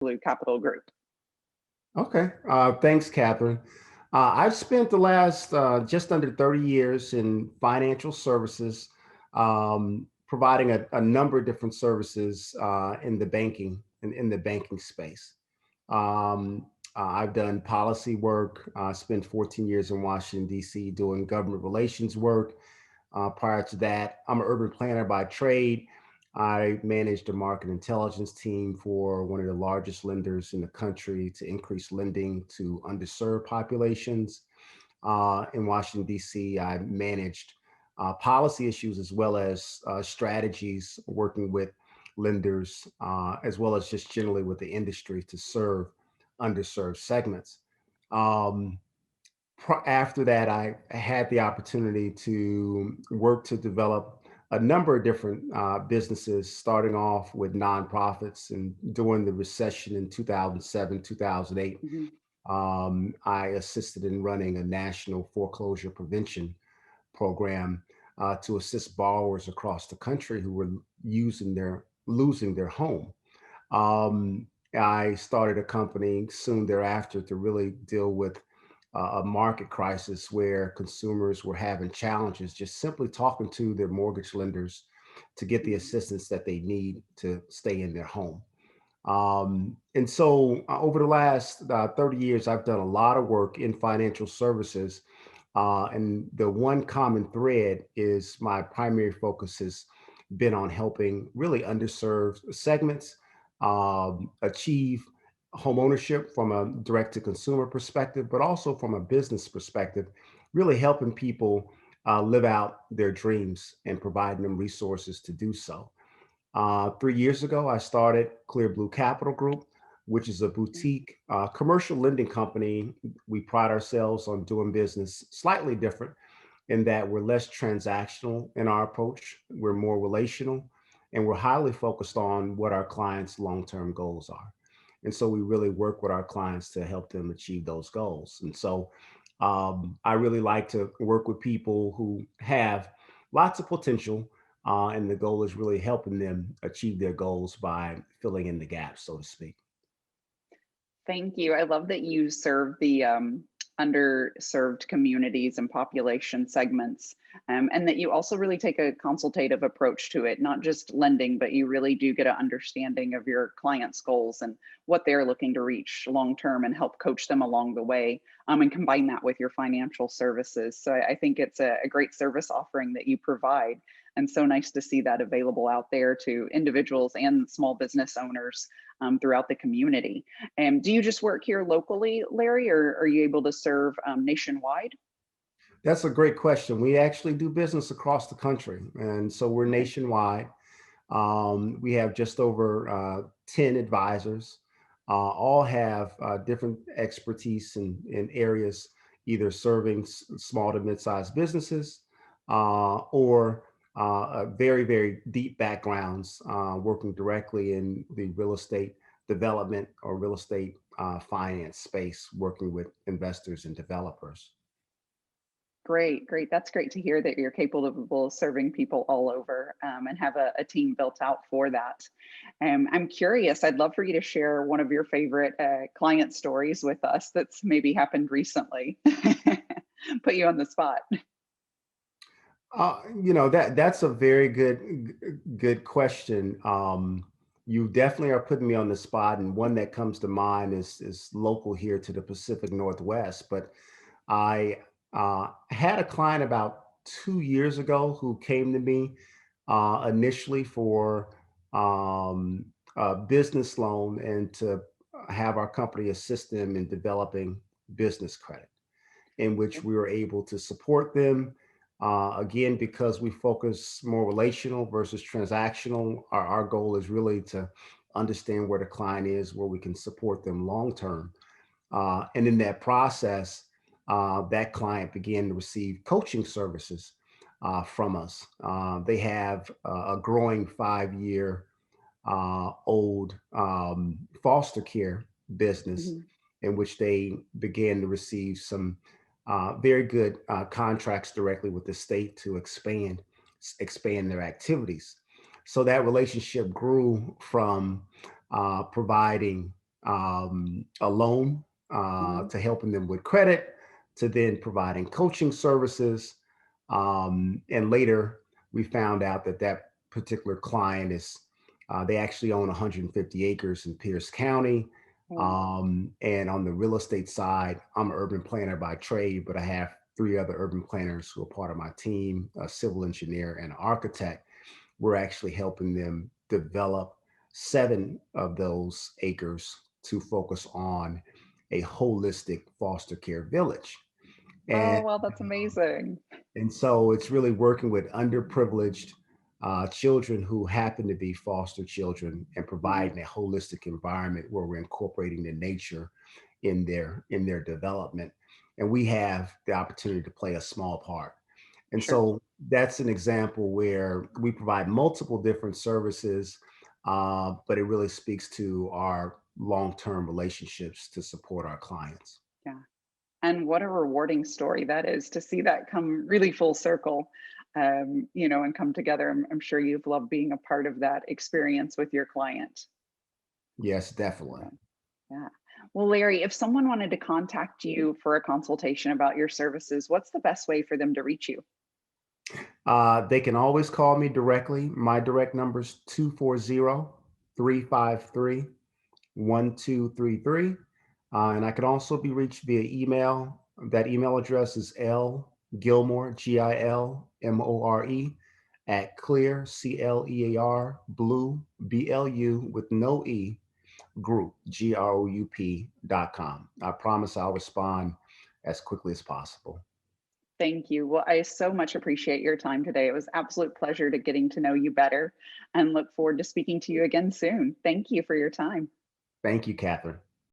ClearBlu Capital Group. Okay. Thanks, Catherine. I've spent the last just under 30 years in financial services, providing a number of different services in the banking space. I've done policy work. Spent 14 years in Washington D.C. doing government relations work. Prior to that, I'm an urban planner by trade. I managed a market intelligence team for one of the largest lenders in the country to increase lending to underserved populations. In Washington, D.C., I managed policy issues as well as strategies working with lenders, as well as just generally with the industry to serve underserved segments. Um, After that, I had the opportunity to work to develop a number of different businesses, starting off with nonprofits. And during the recession in 2007, 2008, Mhm. I assisted in running a national foreclosure prevention program to assist borrowers across the country who were losing their home. Um, I started a company soon thereafter to really deal with a market crisis where consumers were having challenges just simply talking to their mortgage lenders to get the Mhm. assistance that they need to stay in their home. And so over the last 30 years, I've done a lot of work in financial services. And the one common thread is my primary focus has been on helping really underserved segments achieve homeownership from a direct to consumer perspective, but also from a business perspective, really helping people live out their dreams and providing them resources to do so. 3 years ago, I started ClearBlu Capital Group, which is a boutique commercial lending company. We pride ourselves on doing business slightly different in that we're less transactional in our approach, we're more relational, and we're highly focused on what our clients' long term goals are. And so we really work with our clients to help them achieve those goals. And so I really like to work with people who have lots of potential, and the goal is really helping them achieve their goals by filling in the gaps, so to speak. Thank you. I love that you serve the underserved communities and population segments, and that you also really take a consultative approach to it, not just lending, but you really do get an understanding of your clients' goals and what they're looking to reach long term and help coach them along the way, and combine that with your financial services. So I think it's a great service offering that you provide. And so nice to see that available out there to individuals and small business owners throughout the community. Do you just work here locally, Larry, or are you able to serve nationwide? That's a great question. We actually do business across the country, and so we're Okay. nationwide. We have just over 10 advisors, all have different expertise in areas, either serving small to mid-sized businesses or very, very deep backgrounds working directly in the real estate development or real estate finance space, working with investors and developers. Great, great. That's great to hear that you're capable of serving people all over, and have a team built out for that. I'm curious, I'd love for you to share one of your favorite client stories with us that's maybe happened recently. Put you on the spot. That's a very good question. You definitely are putting me on the spot, and one that comes to mind is local here to the Pacific Northwest. But I had a client about 2 years ago who came to me initially for a business loan and to have our company assist them in developing business credit, in which we were able to support them. Again, because we focus more relational versus transactional, our goal is really to understand where the client is, where we can support them long term. And in that process, that client began to receive coaching services from us. They have a growing 5 year old foster care business Mhm. in which they began to receive some very good contracts directly with the state to expand their activities. So that relationship grew from providing a loan, Mhm. to helping them with credit, to then providing coaching services. And later, we found out that that particular client is, they actually own 150 acres in Pierce County. Wow. And on the real estate side, I'm an urban planner by trade, but I have three other urban planners who are part of my team, a civil engineer and an architect. We're actually helping them develop 7 of those acres to focus on a holistic foster care village. Oh, And well, that's amazing. and so it's really working with underprivileged children who happen to be foster children and Mhm. providing a holistic environment where we're incorporating the nature in their development. And we have the opportunity to play a small part. And Sure. so that's an example where we provide multiple different services, but it really speaks to our long-term relationships to support our clients. Yeah. And what a rewarding story that is to see that come really full circle, and come together. I'm sure you've loved being a part of that experience with your client. Yes, definitely. Yeah. Yeah. Well, Larry, if someone wanted to contact you for a consultation about your services, what's the best way for them to reach you? They can always call me directly. My direct number is 240-353-1233. And I can also be reached via email. That email address is L Gilmore, Gilmore, at clear, CLEAR, blue, BLU with no E, group, GROUP.com. I promise I'll respond as quickly as possible. Thank you. Well, I so much appreciate your time today. It was absolute pleasure to getting to know you better and look forward to speaking to you again soon. Thank you for your time. Thank you, Catherine.